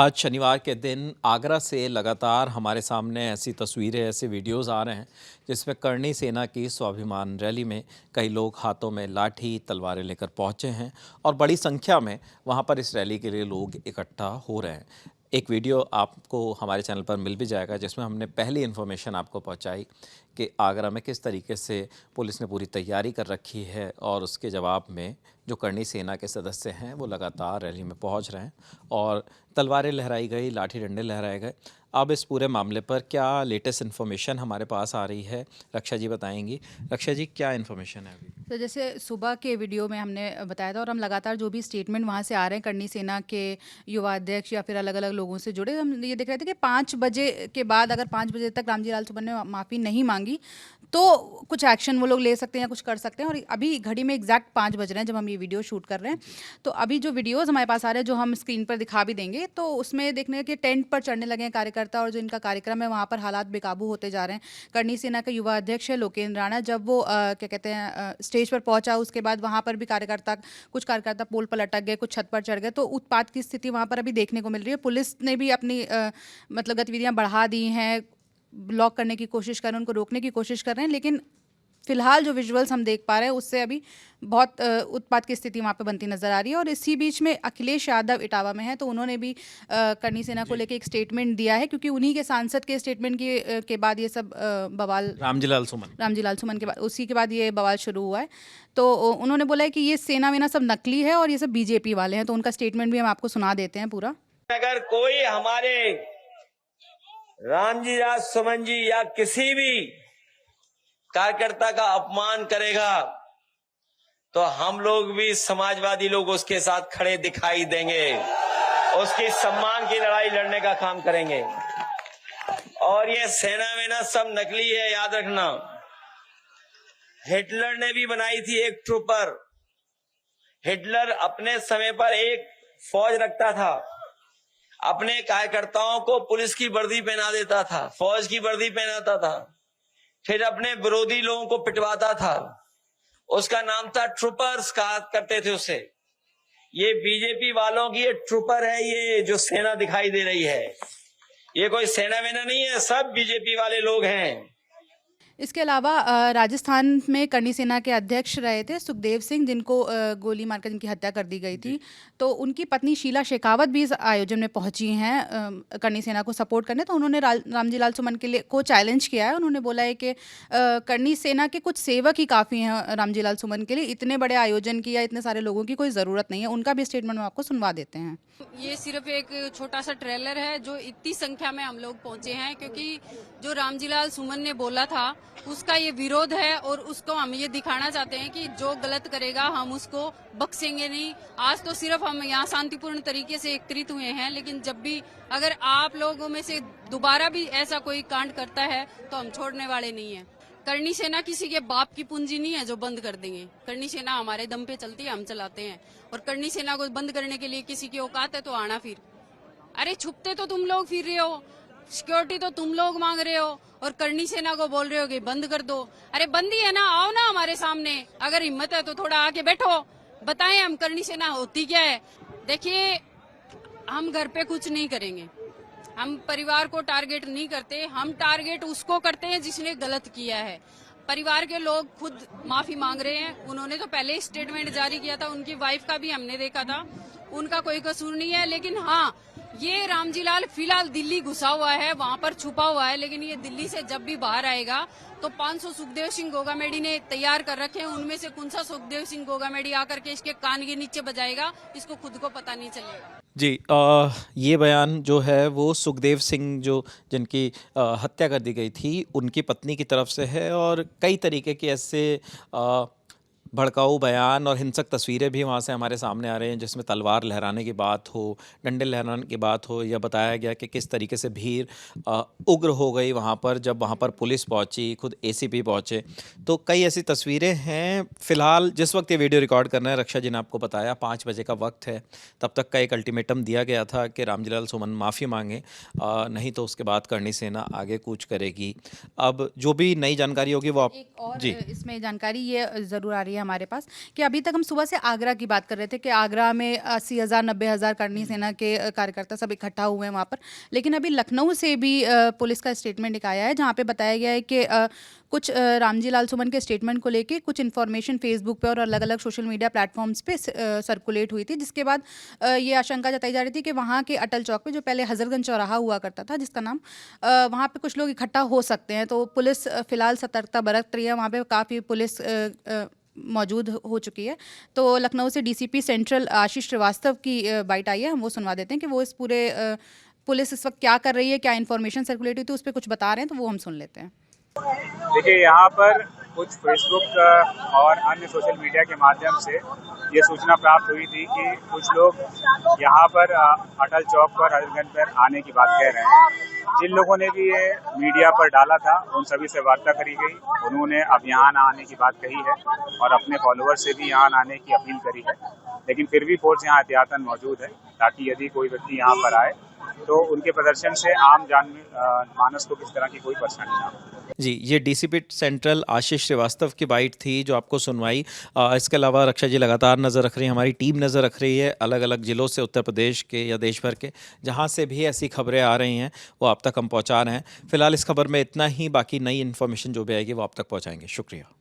आज शनिवार के दिन आगरा से लगातार हमारे सामने ऐसी तस्वीरें, ऐसे वीडियोस आ रहे हैं जिसमें करणी सेना की स्वाभिमान रैली में कई लोग हाथों में लाठी तलवारें लेकर पहुंचे हैं और बड़ी संख्या में वहां पर इस रैली के लिए लोग इकट्ठा हो रहे हैं। एक वीडियो आपको हमारे चैनल पर मिल भी जाएगा जिसमें हमने पहली इन्फॉर्मेशन आपको पहुंचाई कि आगरा में किस तरीके से पुलिस ने पूरी तैयारी कर रखी है और उसके जवाब में जो करणी सेना के सदस्य हैं वो लगातार रैली में पहुंच रहे हैं और तलवारें लहराई गई, लाठी डंडे लहराए गए। अब इस पूरे मामले पर क्या लेटेस्ट इन्फॉर्मेशन हमारे पास आ रही है, रक्षा जी बताएंगी। रक्षा जी, क्या इन्फॉर्मेशन है अभी? तो जैसे सुबह के वीडियो में हमने बताया था और हम लगातार जो भी स्टेटमेंट वहाँ से आ रहे हैं करणी सेना के युवा अध्यक्ष या फिर अलग अलग लोगों से जुड़े, हम ये देख रहे थे कि 5 बजे के बाद अगर 5 बजे तक रामजी लाल सुमन ने माफ़ी नहीं मांगी तो कुछ एक्शन वो लोग ले सकते हैं या कुछ कर सकते हैं। और अभी घड़ी में एग्जैक्ट 5 बज रहे हैं जब हम ये वीडियो शूट कर रहे हैं। तो अभी जो वीडियोज़ हमारे पास आ रहे हैं जो हम स्क्रीन पर दिखा भी देंगे, तो उसमें देखने कि टेंट पर चढ़ने लगे हैं कार्यकर्ता और जो इनका कार्यक्रम है वहाँ पर हालात बेकाबू होते जा रहे हैं। करणी सेना का युवा अध्यक्ष है लोकेंद्र राणा, जब वो क्या कहते हैं स्टेज पर पहुंचा, उसके बाद वहाँ पर भी कुछ कार्यकर्ता पोल पर लटक गए, कुछ छत पर चढ़ गए। तो उत्पात की स्थिति वहाँ पर अभी देखने को मिल रही है। पुलिस ने भी अपनी मतलब गतिविधियाँ बढ़ा दी हैं, ब्लॉक करने की कोशिश कर रहे हैं, उनको रोकने की कोशिश कर रहे हैं, लेकिन फिलहाल जो विजुअल्स हम देख पा रहे हैं उससे अभी बहुत उत्पात की स्थिति वहाँ पे बनती नजर आ रही है। और इसी बीच में अखिलेश यादव इटावा में है, तो उन्होंने भी करणी सेना को लेकर एक स्टेटमेंट दिया है, क्योंकि उन्हीं के सांसद के स्टेटमेंट के बाद ये सब बवाल रामजी लाल सुमन के बाद उसी के बाद ये बवाल शुरू हुआ है। तो उन्होंने बोला है कि ये सेना वेना सब नकली है और ये सब बीजेपी वाले हैं। तो उनका स्टेटमेंट भी हम आपको सुना देते हैं पूरा। अगर कोई हमारे रामजी लाल सुमन जी या किसी भी कार्यकर्ता का अपमान करेगा तो हम लोग भी समाजवादी लोग उसके साथ खड़े दिखाई देंगे, उसकी सम्मान की लड़ाई लड़ने का काम करेंगे। और ये सेना वेना सब नकली है, याद रखना। हिटलर ने भी बनाई थी एक ट्रूपर। हिटलर अपने समय पर एक फौज रखता था, अपने कार्यकर्ताओं को पुलिस की वर्दी पहना देता था, फौज की वर्दी पहनाता था, फिर अपने विरोधी लोगों को पिटवाता था। उसका नाम था ट्रूपर्स, कहा करते थे उसे। ये बीजेपी वालों की ये ट्रूपर है, ये जो सेना दिखाई दे रही है ये कोई सेना वेना नहीं है, सब बीजेपी वाले लोग हैं। इसके अलावा राजस्थान में करणी सेना के अध्यक्ष रहे थे सुखदेव सिंह, जिनको गोली मारकर जिनकी हत्या कर दी गई थी। तो उनकी पत्नी शीला शेखावत भी इस आयोजन में पहुंची हैं करणी सेना को सपोर्ट करने। तो उन्होंने रामजी लाल सुमन के लिए को चैलेंज किया है। उन्होंने बोला है कि करणी सेना के कुछ सेवक ही काफ़ी हैं रामजी लाल सुमन के लिए, इतने बड़े आयोजन की या इतने सारे लोगों की कोई ज़रूरत नहीं है। उनका भी स्टेटमेंट हम आपको सुनवा देते हैं। ये सिर्फ एक छोटा सा ट्रेलर है जो इतनी संख्या में हम लोग पहुंचे हैं, क्योंकि जो रामजी लाल सुमन ने बोला था उसका ये विरोध है और उसको हम ये दिखाना चाहते हैं कि जो गलत करेगा हम उसको बख्शेंगे नहीं। आज तो सिर्फ हम यहाँ शांतिपूर्ण तरीके से एकत्रित हुए हैं, लेकिन जब भी अगर आप लोगों में से दोबारा भी ऐसा कोई कांड करता है तो हम छोड़ने वाले नहीं है। करणी सेना किसी के बाप की पूंजी नहीं है जो बंद कर देंगे। करणी सेना हमारे दम पे चलती है, हम चलाते हैं। और करणी सेना को बंद करने के लिए किसी की औकात है तो आना फिर। अरे छुपते तो तुम लोग फिर रहे हो, सिक्योरिटी तो तुम लोग मांग रहे हो और करणी सेना को बोल रहे हो कि बंद कर दो। अरे बंदी है ना, आओ ना हमारे सामने, अगर हिम्मत है तो थोड़ा आके बैठो, बताएं हम करणी सेना होती क्या है। देखिए, हम घर पे कुछ नहीं करेंगे, हम परिवार को टारगेट नहीं करते, हम टारगेट उसको करते हैं जिसने गलत किया है। परिवार के लोग खुद माफी मांग रहे हैं। उन्होंने तो पहले स्टेटमेंट जारी किया था, उनकी वाइफ का भी हमने देखा था, उनका कोई कसूर नहीं है। लेकिन हाँ, ये रामजी लाल फिलहाल दिल्ली घुसा हुआ है, वहां पर छुपा हुआ है, लेकिन ये दिल्ली से जब भी बाहर आएगा तो 500 सुखदेव सिंह गोगामेडी ने तैयार कर रखे हैं। उनमें से कौन सा सुखदेव सिंह गोगामेडी आकर के इसके कान के नीचे बजाएगा, इसको खुद को पता नहीं चलेगा। जी, ये बयान जो है वो सुखदेव सिंह जिनकी हत्या कर दी गई थी उनकी पत्नी की तरफ से है और कई तरीके के ऐसे भड़काऊ बयान और हिंसक तस्वीरें भी वहाँ से हमारे सामने आ रहे हैं, जिसमें तलवार लहराने की बात हो, डंडे लहराने की बात हो, या बताया गया कि किस तरीके से भीड़ उग्र हो गई वहाँ पर जब वहाँ पर पुलिस पहुँची, खुद एसीपी पहुँचे। तो कई ऐसी तस्वीरें हैं। फ़िलहाल जिस वक्त ये वीडियो रिकॉर्ड करना है, रक्षा जी ने आपको बताया 5 बजे का वक्त है, तब तक का एक अल्टीमेटम दिया गया था कि रामजी लाल सुमन माफ़ी मांगे, नहीं तो उसके बाद करणी सेना आगे कूच करेगी। अब जो भी नई जानकारी होगी वो आप एक और इसमें जानकारी ये ज़रूर आ रही है हमारे पास कि अभी तक हम सुबह से आगरा की बात कर रहे थे कि आगरा में 80,000 90,000 करनी सेना के कार्यकर्ता सब इकट्ठा हुए हैं वहाँ पर, लेकिन अभी लखनऊ से भी पुलिस का स्टेटमेंट एक आया है जहाँ पे बताया गया है कि कुछ रामजी लाल सुमन के स्टेटमेंट को लेके कुछ इन्फॉर्मेशन फेसबुक पे और अलग अलग सोशल मीडिया प्लेटफॉर्म्स पे सर्कुलेट हुई थी, जिसके बाद ये आशंका जताई जा रही थी कि वहाँ के अटल चौक पे जो पहले हजरतगंज चौराहा हुआ करता था जिसका नाम, वहाँ पे कुछ लोग इकट्ठा हो सकते हैं। तो पुलिस फिलहाल सतर्कता बरत रही है, वहाँ पे काफ़ी पुलिस मौजूद हो चुकी है। तो लखनऊ से डीसीपी सेंट्रल आशीष श्रीवास्तव की बाइट आई है, हम वो सुनवा देते हैं कि वो इस पूरे पुलिस इस वक्त क्या कर रही है, क्या इन्फॉर्मेशन सर्कुलेट हुई थी उस पर कुछ बता रहे हैं, तो वो हम सुन लेते हैं। देखिए, यहाँ पर कुछ फेसबुक और अन्य सोशल मीडिया के माध्यम से ये सूचना प्राप्त हुई थी कि कुछ लोग यहाँ पर अटल चौक पर हजरतगंज पर आने की बात कह रहे हैं। जिन लोगों ने भी ये मीडिया पर डाला था उन सभी से वार्ता करी गई, उन्होंने अब यहाँ न आने की बात कही है और अपने फॉलोअर से भी यहाँ न आने की अपील करी है। लेकिन फिर भी फोर्स यहाँ एहतियातन मौजूद है ताकि यदि कोई व्यक्ति यहाँ पर आए तो उनके प्रदर्शन से आम मानस को किस तरह की कोई परेशानी ना हो। जी, ये डीसीपी सेंट्रल आशीष श्रीवास्तव की बाइट थी जो आपको सुनवाई। इसके अलावा रक्षा जी लगातार नज़र रख रही है, हमारी टीम नज़र रख रही है अलग अलग ज़िलों से, उत्तर प्रदेश के या देश भर के, जहां से भी ऐसी खबरें आ रही हैं वो आप तक हम पहुंचा रहे हैं। फिलहाल इस खबर में इतना ही, बाकी नई इन्फॉर्मेशन जो भी आएगी वो आप तक पहुंचाएंगे। शुक्रिया।